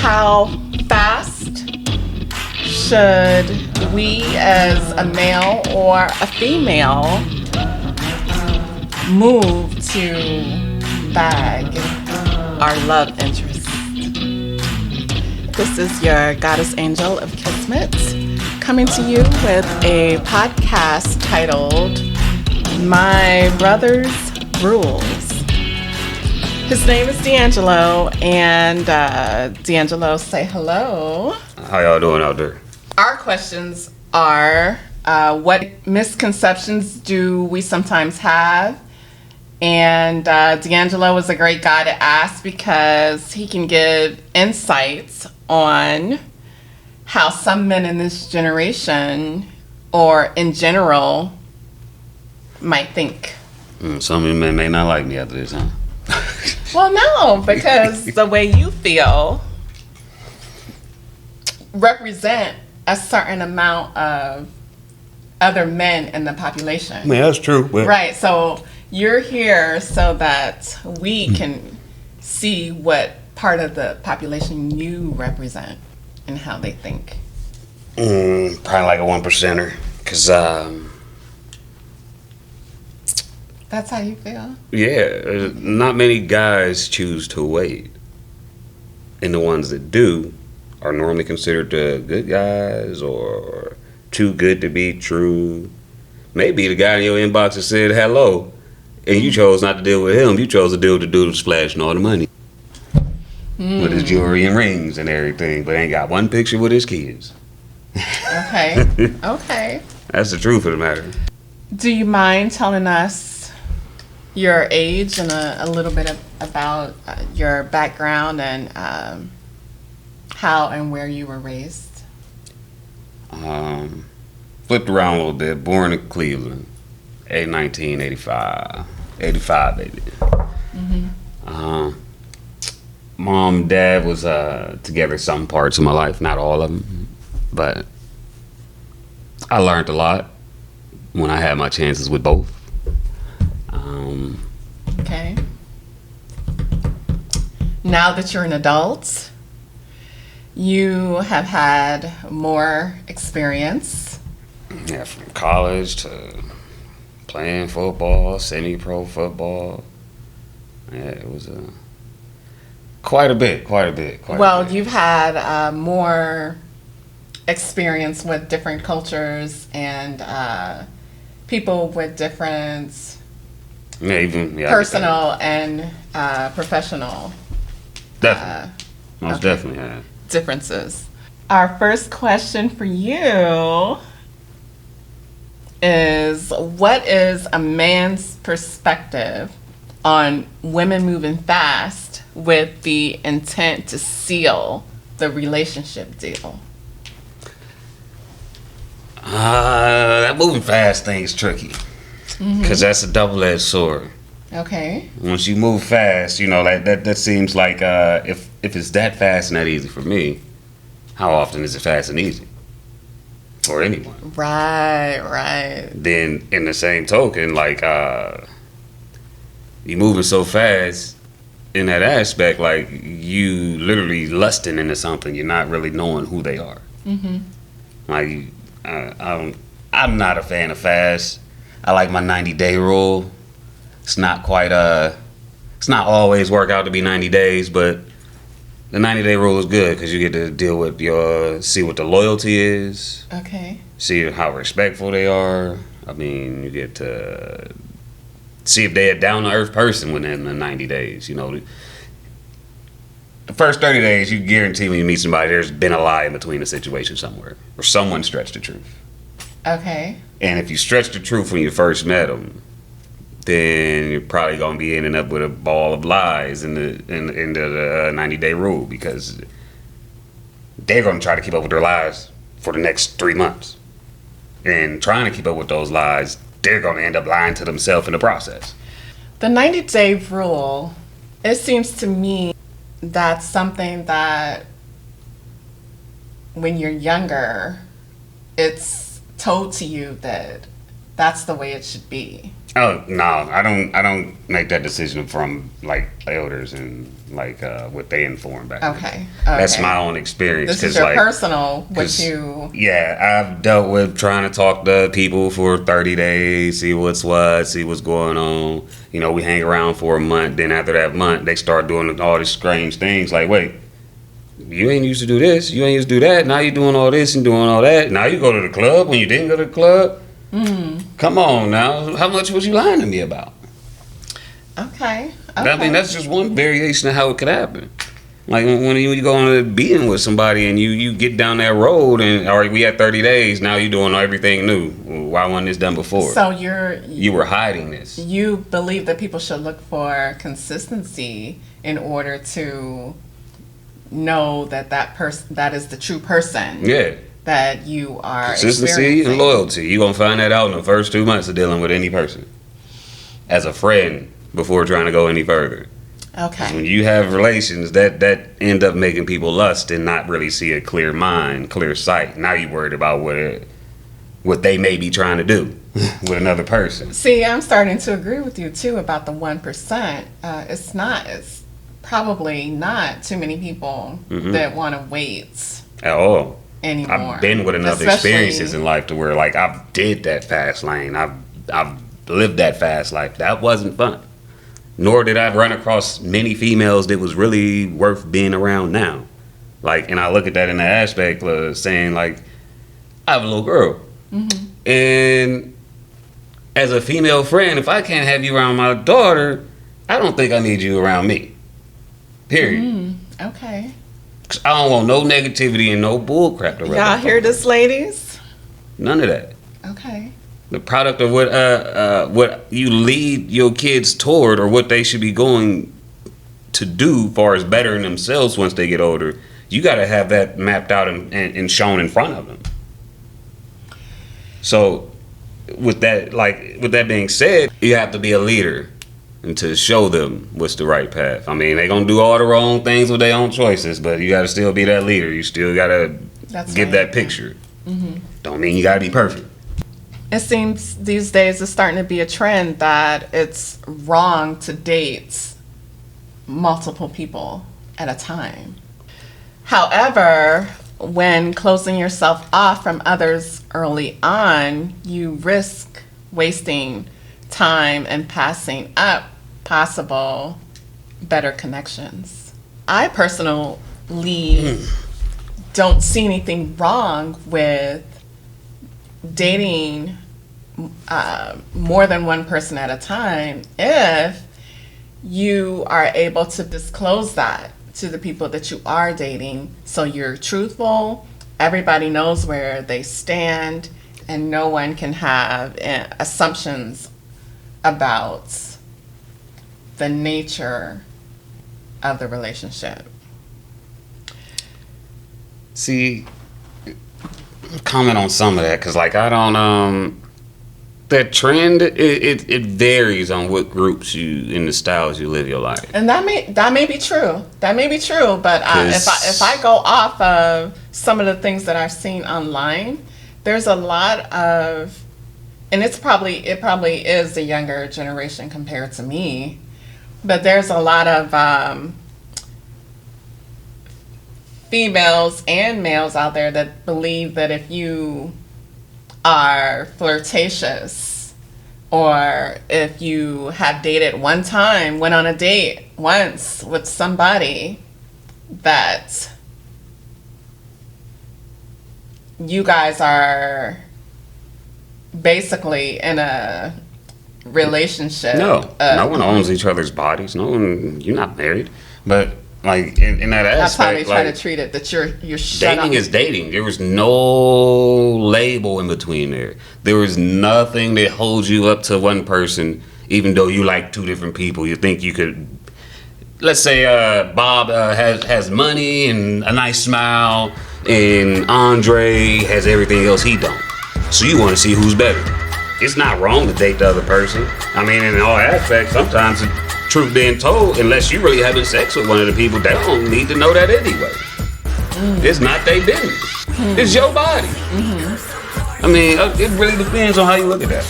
How fast should we as a male or a female move to bag our love interest? This is your Goddess Angel of Kismet, coming to you with a podcast titled My Brother's Rules. His name is DeAngelo, and DeAngelo, say hello. How y'all doing out there? Our questions are, what misconceptions do we sometimes have? And DeAngelo is a great guy to ask because he can give insights on how some men in this generation, or in general, might think. Some of you men may not like me after this, huh? Well, no, because the way you feel represent a certain amount of other men in the population. I mean, that's true. But Right, so you're here so that we can see what part of the population you represent and how they think. probably like a 1%er, because That's how you feel? yeah, not many guys choose to wait, and the ones that do are normally considered the good guys or too good to be true. Maybe the guy in your inbox that said hello, and you chose not to deal with him. You chose to deal with the dude who's flashing all the money with his jewelry and rings and everything, but ain't got one picture with his kids. Okay, okay. That's the truth of the matter. Do you mind telling us your age and a little bit about your background and how and where you were raised? Flipped around a little bit. Born in Cleveland, 1985. 85, baby. Mom and dad was together some parts of my life, not all of them, but I learned a lot when I had my chances with both. Okay. Now that you're an adult, you have had more experience. Yeah, from college to playing football, semi-pro football. Yeah, it was quite a bit. Well, you've had more experience with different cultures and people with different personal and professional definitely, yeah. differences. Our first question for you is, what is a man's perspective on women moving fast with the intent to seal the relationship deal? That moving fast thing is tricky, because that's a double-edged sword. Okay. Once you move fast, you know, that seems like if it's that fast and that easy for me, how often is it fast and easy for anyone? Right. Then in the same token, like you moving so fast in that aspect, like you literally lusting into something, you're not really knowing who they are. Like I'm not a fan of fast. I like my 90-day rule. It's not quite it's not always work out to be 90 days, but the 90-day rule is good because you get to deal with see what the loyalty is. Okay. See how respectful they are. I mean, you get to see if they're a down-to-earth person within the 90 days. You know, the first 30 days, you guarantee when you meet somebody, there's been a lie in between the situation somewhere, or someone stretched the truth. Okay. And if you stretch the truth when you first met them, then you're probably gonna be ending up with a ball of lies in the 90-day rule, because they're gonna try to keep up with their lies for the next 3 months, and trying to keep up with those lies, they're gonna end up lying to themselves in the process. The 90-day rule, it seems to me that's something that when you're younger, it's told to you that that's the way it should be. Oh no, I don't make that decision from like elders and like what they inform back. Okay. That's my own experience. This is your personal, what you. Yeah, I've dealt with trying to talk to people for 30 days, see what's what, see what's going on. You know, we hang around for a month. Then after that month, they start doing all these strange things. Like, wait, you ain't used to do this, you ain't used to do that. Now you're doing all this and doing all that. Now you go to the club when you didn't go to the club. Come on now, how much was you lying to me about? Okay. I mean, that's just one variation of how it could happen. Like when you go on a being with somebody and you get down that road and all right, we had 30 days, now you're doing everything new. Why wasn't this done before? So you were hiding this. You believe that people should look for consistency in order to know that person, that is the true person. Yeah. That you are consistency and loyalty. You're gonna find that out in the first 2 months of dealing with any person as a friend before trying to go any further. Okay. When you have relations that end up making people lust and not really see a clear mind, clear sight. Now you're worried about what they may be trying to do with another person. See, I'm starting to agree with you too about the 1%. It's probably not too many people that want to wait at all anymore. I've been with enough experiences in life to where like I've did that fast lane. I've lived that fast life. That wasn't fun. Nor did I run across many females that was really worth being around now. Like, and I look at that in the aspect of saying like, I have a little girl. And as a female friend, if I can't have you around my daughter, I don't think I need you around me. Period. Okay. Cause I don't want no negativity and no bullcrap around. Y'all hear this, ladies? None of that. Okay. The product of what you lead your kids toward or what they should be going to do far as bettering themselves once they get older, you got to have that mapped out and shown in front of them. So with that being said, you have to be a leader and to show them what's the right path. I mean, they're going to do all the wrong things with their own choices, but you got to still be that leader. You still got to give that picture. Don't mean you got to be perfect. It seems these days it's starting to be a trend that it's wrong to date multiple people at a time. However, when closing yourself off from others early on, you risk wasting time and passing up possible better connections. I personally don't see anything wrong with dating more than one person at a time if you are able to disclose that to the people that you are dating, so you're truthful, everybody knows where they stand, and no one can have assumptions about the nature of the relationship. See, comment on some of that, because like I don't that trend it varies on what groups you in the styles you live your life, and that may be true, but if I go off of some of the things that I've seen online, there's a lot of, and it probably is the younger generation compared to me, but there's a lot of females and males out there that believe that if you are flirtatious, or if you have dated one time, went on a date once with somebody, that you guys are basically in a relationship. No one owns each other's bodies. No one, you're not married, but like in that aspect, that's how they try like, to treat it. That you're shut dating up. is dating. There was no label in between there. There was nothing that holds you up to one person, even though you like two different people. You think you could. Let's say Bob has money and a nice smile, and Andre has everything else he don't. So you want to see who's better. It's not wrong to date the other person. I mean, in all aspects, sometimes the truth being told, unless you really having sex with one of the people, they don't need to know that anyway. It's not their business. It's your body. I mean, it really depends on how you look at that.